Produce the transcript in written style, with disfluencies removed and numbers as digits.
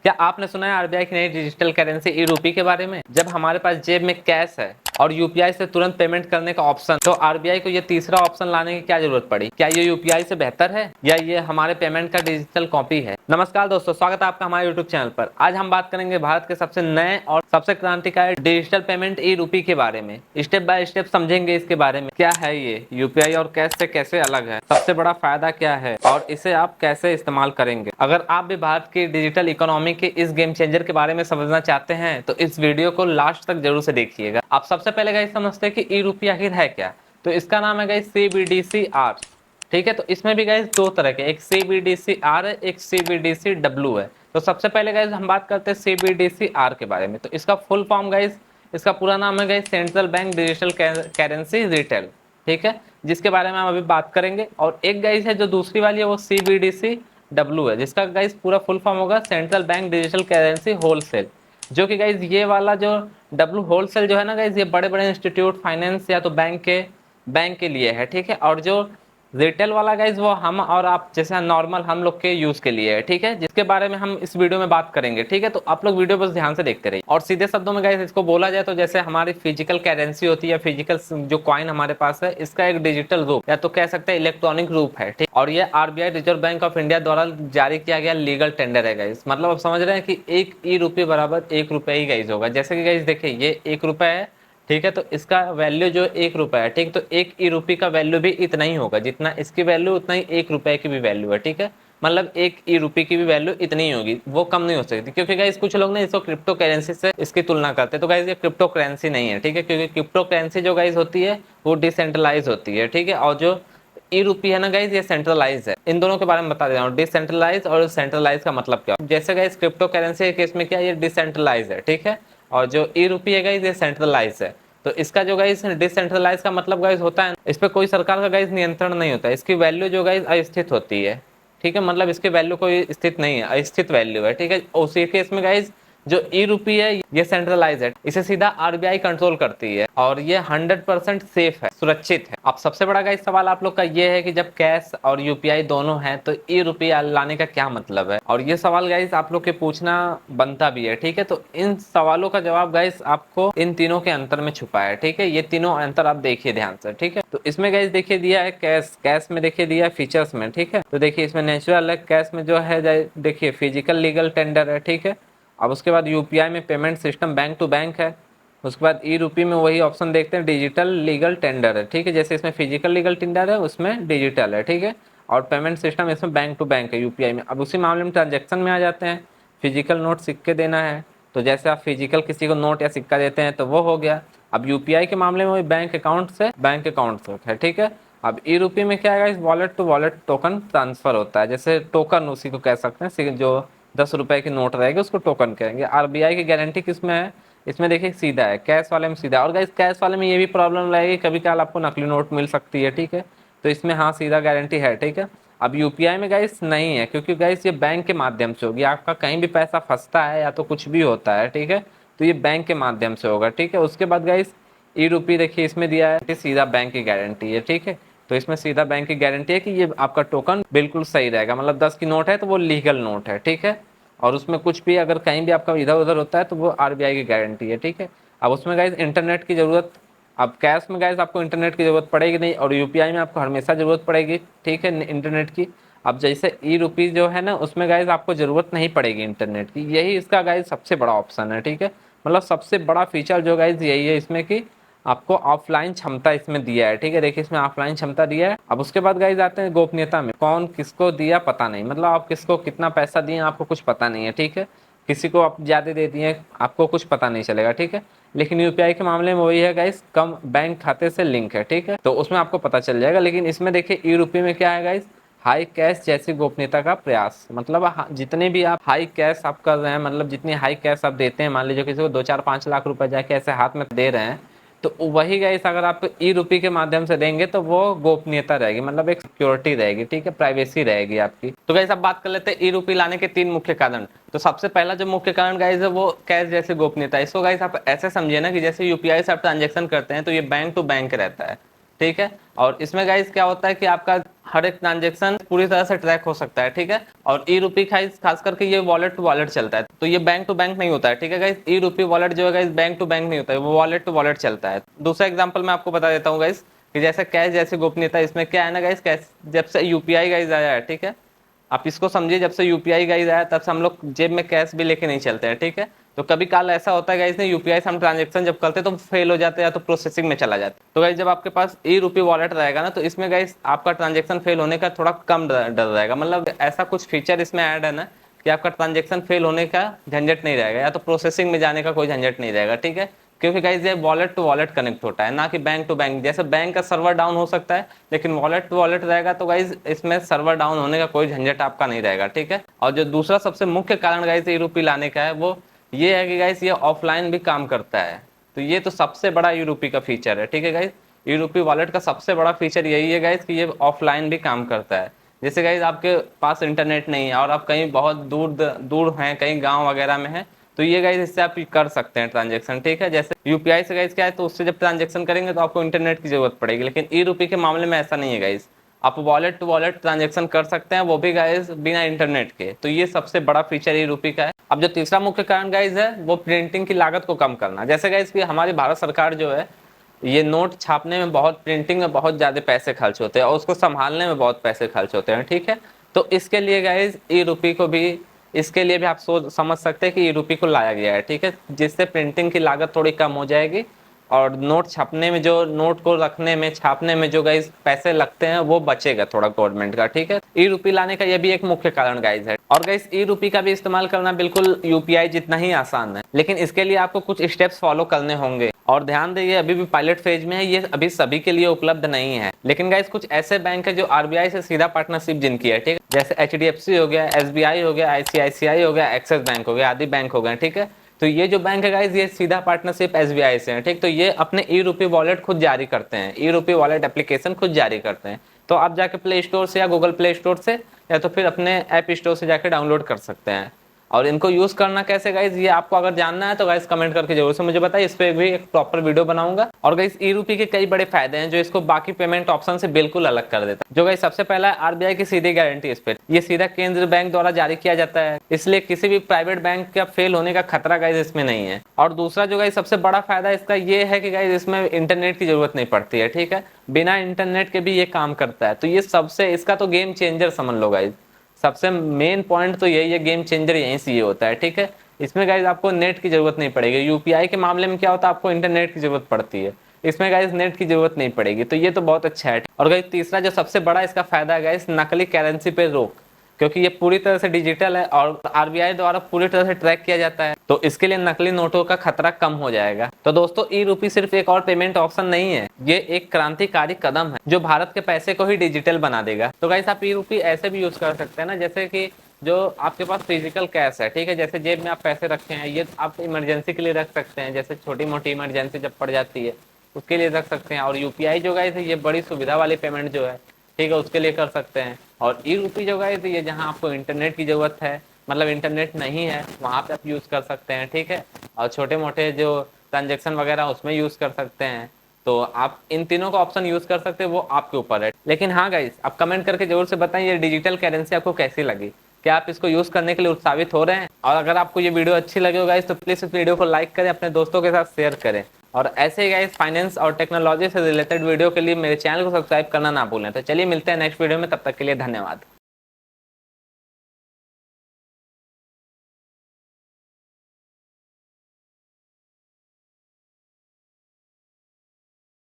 क्या आपने सुना है आरबीआई की नई डिजिटल करेंसी ई रूपी के बारे में? जब हमारे पास जेब में कैश है और यूपीआई से तुरंत पेमेंट करने का ऑप्शन, तो आरबीआई को ये तीसरा ऑप्शन लाने की क्या जरूरत पड़ी? क्या ये यूपीआई से बेहतर है या ये हमारे पेमेंट का डिजिटल कॉपी है? नमस्कार दोस्तों, स्वागत है आपका हमारे यूट्यूब चैनल पर। आज हम बात करेंगे भारत के सबसे नए और सबसे क्रांतिकारी डिजिटल पेमेंट ई रूपी के बारे में। स्टेप बाय स्टेप समझेंगे इसके बारे में। क्या है ये यूपीआई और कैश से कैसे अलग है, सबसे बड़ा फायदा क्या है और इसे आप कैसे इस्तेमाल करेंगे। अगर आप भी भारत की डिजिटल इकोनॉमी के इस गेम चेंजर के बारे में समझना चाहते हैं तो इस वीडियो को लास्ट तक जरूर से देखिएगा। आप सबसे पहले गाइस समझते हैं कि ई रूपी आखिर है क्या। तो इसका नाम है गाइस CBDCR। ठीक है, तो इसमें भी गाइस दो तरह के, एक CBDCR है, एक CBDCW है। तो सबसे पहले गाइस हम बात करते हैं CBDCR के बारे में। तो इसका फुल फॉर्म गाइस, इसका पूरा नाम है guys central bank digital currency retail. ठीक है, जिसके बारे में हम अभी बात करेंगे। और एक गाइस है जो दूसरी वाली है वो CBDCW है, जिसका गाइस पूरा फुल फॉर्म होगा central bank digital currency wholesale. जो कि गाइस ये वाला जो डब्ल्यू होलसेल जो है ना गाइस, ये बड़े बड़े इंस्टीट्यूट, फाइनेंस या तो बैंक के लिए है। ठीक है, और जो रिटेल वाला गाइज वो हम और आप जैसे नॉर्मल हम लोग के यूज के लिए है। ठीक है, जिसके बारे में हम इस वीडियो में बात करेंगे। ठीक है, तो आप लोग वीडियो बस ध्यान से देखते रहिए। और सीधे शब्दों में गाइज इसको बोला जाए तो जैसे हमारी फिजिकल करेंसी होती है, फिजिकल जो कॉइन हमारे पास है, इसका एक डिजिटल रूप या तो कह सकते हैं इलेक्ट्रॉनिक रूप है। ठीक, और ये RBI reserve bank of India द्वारा जारी किया गया लीगल टेंडर है गाइज। मतलब आप समझ रहे हैं कि एक ई रूपी बराबर 1 रुपए ही गाइज होगा। जैसे कि गाइज देखिए ये 1 रुपए है। ठीक है, तो इसका वैल्यू जो 1 रुपए है, ठीक, तो 1 ई रूपी का वैल्यू भी इतना ही होगा, जितना इसकी वैल्यू उतना ही 1 रुपए की भी वैल्यू है। ठीक है, मतलब 1 ई रूपी की भी वैल्यू इतनी ही होगी, वो कम नहीं हो सकती। क्योंकि गाइस कुछ लोग ना इसको क्रिप्टो करेंसी से इसकी तुलना करते हैं, तो गाइस ये क्रिप्टो करेंसी नहीं है। ठीक है, क्योंकि क्रिप्टो करेंसी जो गाइस होती है वो डिसेंट्रलाइज होती है। ठीक है, और जो ई रूपी है ना गाइस, ये सेंट्रलाइज है। इन दोनों के बारे में बता दे रहा हूँ, डिसेंट्रलाइज और सेंट्रलाइज का मतलब क्या। जैसे गाइस क्रिप्टो करेंसी के केस में क्या, ये डिसेंट्रलाइज है। ठीक है, और जो ई रूपी है गाइस, ये सेंट्रलाइज है। तो इसका जो गाइस डिसेंट्रलाइज का मतलब गाइस होता है, इस पे कोई सरकार का गाइस नियंत्रण नहीं होता है। इसकी वैल्यू जो गाइस अस्थित होती है। ठीक है, मतलब इसकी वैल्यू कोई स्थित नहीं है, अस्थित वैल्यू है। ठीक है, उसी केस में गाइस जो ई रूपी है ये सेंट्रलाइज है, इसे सीधा आरबीआई कंट्रोल करती है और ये 100% सेफ है, सुरक्षित है। अब सबसे बड़ा गाइस सवाल आप लोग का ये है कि जब कैश और यूपीआई दोनों है तो ई रूपी लाने का क्या मतलब है। और ये सवाल गाइस आप लोग के पूछना बनता भी है। ठीक है, तो इन सवालों का जवाब गाइस आपको इन तीनों के अंतर में छुपा है। ठीक है, ये तीनों अंतर आप देखिए ध्यान से। ठीक है, तो इसमें गाइस देखिए दिया है कैश में देखिए दिया है फीचर्स में। ठीक है, तो देखिए इसमें नेचुरल है, कैश में जो है देखिए फिजिकल लीगल टेंडर है। ठीक है, अब उसके बाद यूपीआई में payment system bank to bank है। उसके बाद ई रूपी में वही ऑप्शन देखते हैं डिजिटल लीगल टेंडर है। ठीक है, जैसे इसमें फिजिकल लीगल टेंडर है उसमें डिजिटल है। ठीक है, और पेमेंट सिस्टम इसमें बैंक टू बैंक है यूपीआई में। अब उसी मामले में ट्रांजेक्शन में आ जाते हैं, फिजिकल नोट सिक्के देना है तो जैसे आप फिजिकल किसी को नोट या सिक्का देते हैं तो वो हो गया। अब यूपीआई के मामले में वही बैंक अकाउंट से है। ठीक है, अब ई रूपी में क्या है, wallet to wallet token transfer होता है, जैसे टोकन उसी को कह सकते हैं, जो 10 रुपए की नोट रहेगी उसको टोकन कहेंगे। आरबीआई की गारंटी किसमें है, इसमें देखिए सीधा है, कैश वाले में सीधा। और गाइस कैश वाले में ये भी प्रॉब्लम रहेगी, कभी कभार आपको नकली नोट मिल सकती है। ठीक है, तो इसमें हाँ सीधा गारंटी है। ठीक है, अब यूपीआई में गाइस नहीं है, क्योंकि गाइस ये बैंक के माध्यम से होगी। आपका कहीं भी पैसा फंसता है या तो कुछ भी होता है, ठीक है, तो ये बैंक के माध्यम से होगा। ठीक है, उसके बाद गाइस ई रूपी देखिए इसमें दिया है सीधा बैंक की गारंटी है। ठीक है, तो इसमें सीधा बैंक की गारंटी है कि ये आपका टोकन बिल्कुल सही रहेगा, मतलब 10 की नोट है तो वो लीगल नोट है। ठीक है, और उसमें कुछ भी अगर कहीं भी आपका इधर उधर होता है तो वो आरबीआई की गारंटी है। ठीक है, अब उसमें गाइस इंटरनेट की जरूरत, अब कैश में गाइस आपको इंटरनेट की जरूरत पड़ेगी नहीं, और यूपीआई में आपको हमेशा जरूरत पड़ेगी। ठीक है, इंटरनेट की। अब जैसे ई रूपी जो है ना उसमें गाइस आपको जरूरत नहीं पड़ेगी इंटरनेट की, यही इसका गाइस सबसे बड़ा ऑप्शन है। ठीक है, मतलब सबसे बड़ा फीचर जो गाइस यही है इसमें कि आपको ऑफलाइन क्षमता इसमें दिया है। ठीक है, देखिए इसमें ऑफलाइन क्षमता दिया है। अब उसके बाद गाइस आते हैं गोपनीयता में, कौन किसको दिया पता नहीं, मतलब आप किसको कितना पैसा दिए आपको कुछ पता नहीं है। ठीक है, किसी को आप ज्यादा दे दिए आपको कुछ पता नहीं चलेगा। ठीक है, लेकिन यूपीआई के मामले में वही है गाइस, कम बैंक खाते से लिंक है। ठीक है, तो उसमें आपको पता चल जाएगा। लेकिन इसमें देखिए ई रूपी में क्या है गाइस, हाई कैश जैसी गोपनीयता का प्रयास, मतलब जितने भी आप हाई कैश आप कर रहे हैं, मतलब जितनी हाई कैश आप देते हैं, मान लीजिए किसी को 2-4-5 लाख रुपए जाके ऐसे हाथ में दे रहे हैं, तो वही गाइस अगर आप ई रूपी के माध्यम से देंगे तो वो गोपनीयता रहेगी, मतलब एक सिक्योरिटी रहेगी। ठीक है, प्राइवेसी रहेगी आपकी। तो गाइस अब बात कर लेते हैं ई रूपी लाने के 3 मुख्य कारण। तो सबसे पहला जो मुख्य कारण गाइस है वो कैश जैसे गोपनीयता। इसको गाइस आप ऐसे समझिए ना कि जैसे यूपीआई से आप ट्रांजेक्शन करते हैं तो ये बैंक टू बैंक रहता है। ठीक है, और इसमें गाइस क्या होता है कि आपका हर एक ट्रांजेक्शन पूरी तरह से ट्रैक हो सकता है, ठीक है। और ई रूपी खास करके ये वॉलेट टू वॉलेट चलता है, तो ये बैंक टू बैंक नहीं होता है, ठीक है गाइस। ई रूपी वॉलेट जो है गाइस बैंक टू बैंक नहीं होता है, वो वॉलेट टू वॉलेट चलता है। दूसरा एग्जांपल मैं आपको बता देता हूँ गाइस, कि जैसे कैश जैसे गोपनीयता, इसमें क्या है ना गाइस, कैश जब से यूपीआई गाइस आया है, ठीक है, आप इसको समझिए, जब से यूपीआई गाइस आया तब से हम लोग जेब में कैश भी लेके नहीं चलते हैं, ठीक है। तो कभी काल ऐसा होता है गाइस, ने यूपीआई से हम ट्रांजेक्शन जब करते हैं तो फेल हो जाते हैं या तो प्रोसेसिंग में चला जाता है। तो गाइस जब आपके पास ई रूपी वॉलेट रहेगा ना, तो इसमें गाइस आपका ट्रांजेक्शन फेल होने का थोड़ा कम डर रहेगा। मतलब ऐसा कुछ फीचर इसमें ऐड है ना कि आपका ट्रांजेक्शन फेल होने का झंझट नहीं रहेगा, या तो प्रोसेसिंग में जाने का कोई झंझट नहीं रहेगा, ठीक है। क्योंकि गाइस ये वॉलेट टू वॉलेट कनेक्ट होता है, ना कि बैंक टू बैंक। जैसे बैंक का सर्वर डाउन हो सकता है, लेकिन वॉलेट टू वॉलेट रहेगा तो गाइस इसमें सर्वर डाउन होने का कोई झंझट आपका नहीं रहेगा, ठीक है। और जो दूसरा सबसे मुख्य कारण गाइस ई रूपी लाने का है, वो ये है कि गाइस ये ऑफलाइन भी काम करता है। तो ये तो सबसे बड़ा ई रूपी का फीचर है, ठीक है गाइस। ई रूपी वॉलेट का सबसे बड़ा फीचर यही है गाइस कि ये ऑफलाइन भी काम करता है। जैसे गाइस आपके पास इंटरनेट नहीं है और आप कहीं बहुत दूर दूर हैं, कहीं गांव वगैरह में हैं, तो ये गाइस इससे आप कर सकते हैं ट्रांजेक्शन, ठीक है। जैसे यूपीआई से गाइस क्या है, तो उससे जब ट्रांजेक्शन करेंगे तो आपको इंटरनेट की जरूरत पड़ेगी, लेकिन ई रूपी के मामले में ऐसा नहीं है गाइस। आप वॉलेट टू वॉलेट ट्रांजेक्शन कर सकते हैं, वो भी गाइस बिना इंटरनेट के। तो ये सबसे बड़ा फीचर ई रूपी का है। अब जो तीसरा मुख्य कारण गाइस है, वो प्रिंटिंग की लागत को कम करना। जैसे गाइस कि हमारी भारत सरकार जो है, ये नोट छापने में बहुत, प्रिंटिंग में बहुत ज्यादा पैसे खर्च होते हैं और उसको संभालने में बहुत पैसे खर्च होते हैं, ठीक है। तो इसके लिए गाइस ई रूपी को भी, इसके लिए भी आप सोच समझ सकते हैं कि ई रूपी को लाया गया है, ठीक है, जिससे प्रिंटिंग की लागत थोड़ी कम हो जाएगी और नोट छापने में, जो नोट को रखने में, छापने में जो गाइस पैसे लगते हैं वो बचेगा थोड़ा गवर्नमेंट का, ठीक है। ई रूपी लाने का ये भी एक मुख्य कारण गाइस है। और गाइस ई रूपी का भी इस्तेमाल करना बिल्कुल यूपीआई जितना ही आसान है, लेकिन इसके लिए आपको कुछ स्टेप्स फॉलो करने होंगे। और ध्यान दें, ये अभी भी पायलट फेज में है, ये अभी सभी के लिए उपलब्ध नहीं है। लेकिन गाइस कुछ ऐसे बैंक है जो आरबीआई से सीधा पार्टनरशिप जिनकी है, ठीक है, जैसे एचडीएफसी हो गया, एसबीआई हो गया, आईसीआईसीआई हो गया, एक्सिस बैंक हो गया, आदि बैंक हो गए, ठीक है। तो ये जो बैंक है गाइस, ये सीधा पार्टनरशिप एसबीआई से है, ठीक। तो ये अपने ई रूपी वॉलेट खुद जारी करते हैं, ई रूपी वॉलेट एप्लीकेशन खुद जारी करते हैं। तो आप जाके प्ले स्टोर से या गूगल प्ले स्टोर से या तो फिर अपने ऐप स्टोर से जाके डाउनलोड कर सकते हैं। और इनको यूज करना कैसे गाइस, ये आपको अगर जानना है तो गाइस कमेंट करके जरूर से मुझे बताइए, इस पे भी एक प्रॉपर वीडियो बनाऊंगा। और गाइस ई रूपी के कई बड़े फायदे हैं जो इसको बाकी पेमेंट ऑप्शन से बिल्कुल अलग कर देता है। जो गाइस सबसे पहला है आरबीआई की सीधी गारंटी इस पे, ये सीधा केंद्रीय बैंक द्वारा जारी किया जाता है, इसलिए किसी भी प्राइवेट बैंक का फेल होने का खतरा गाइस इसमें नहीं है। और दूसरा जो गाइस सबसे बड़ा फायदा इसका ये है कि गाइस इसमें इंटरनेट की जरूरत नहीं पड़ती है, ठीक है, बिना इंटरनेट के भी ये काम करता है। तो ये सबसे, इसका तो गेम चेंजर समझ लो गाइस। सबसे मेन पॉइंट तो यही है, गेम चेंजर यहीं से ये होता है, ठीक है। इसमें गाइस आपको नेट की जरूरत नहीं पड़ेगी। यूपीआई के मामले में क्या होता है, आपको इंटरनेट की जरूरत पड़ती है, इसमें गाइस नेट की जरूरत नहीं पड़ेगी। तो ये तो बहुत अच्छा है। और गाइस तीसरा जो सबसे बड़ा इसका फायदा है गाइस, नकली करेंसी पे रोक, क्योंकि ये पूरी तरह से डिजिटल है और आरबीआई द्वारा पूरी तरह से ट्रैक किया जाता है, तो इसके लिए नकली नोटों का खतरा कम हो जाएगा। तो दोस्तों ई रूपी सिर्फ एक और पेमेंट ऑप्शन नहीं है, ये एक क्रांतिकारी कदम है जो भारत के पैसे को ही डिजिटल बना देगा। तो गाइस आप ई रूपी ऐसे भी यूज कर सकते हैं ना, जैसे कि जो आपके पास फिजिकल कैश है, ठीक है, जैसे जेब में आप पैसे रखे हैं, ये आप इमरजेंसी के लिए रख सकते हैं, जैसे छोटी मोटी इमरजेंसी जब पड़ जाती है उसके लिए रख सकते हैं। और यूपीआई जो गाइस ये बड़ी सुविधा वाली पेमेंट जो है, ठीक है, उसके लिए कर सकते हैं। और ई रूपी जो गाइस ये जहाँ आपको इंटरनेट की जरूरत है, मतलब इंटरनेट नहीं है, वहाँ पे आप यूज कर सकते हैं, ठीक है। और छोटे मोटे जो ट्रांजेक्शन वगैरह उसमें यूज कर सकते हैं। तो आप इन तीनों का ऑप्शन यूज कर सकते हैं, वो आपके ऊपर है। लेकिन हाँ गाइस, आप कमेंट करके जरूर से बताएं ये डिजिटल करेंसी आपको कैसी लगी, क्या आप इसको यूज करने के लिए उत्साहित हो रहे हैं। और अगर आपको ये वीडियो अच्छी लगी हो गाइस, तो प्लीज इस वीडियो को लाइक करें, अपने दोस्तों के साथ शेयर करें। और ऐसे ही गाइस फाइनेंस और टेक्नोलॉजी से रिलेटेड वीडियो के लिए मेरे चैनल को सब्सक्राइब करना ना भूलें। तो चलिए मिलते हैं नेक्स्ट वीडियो में, तब तक के लिए धन्यवाद।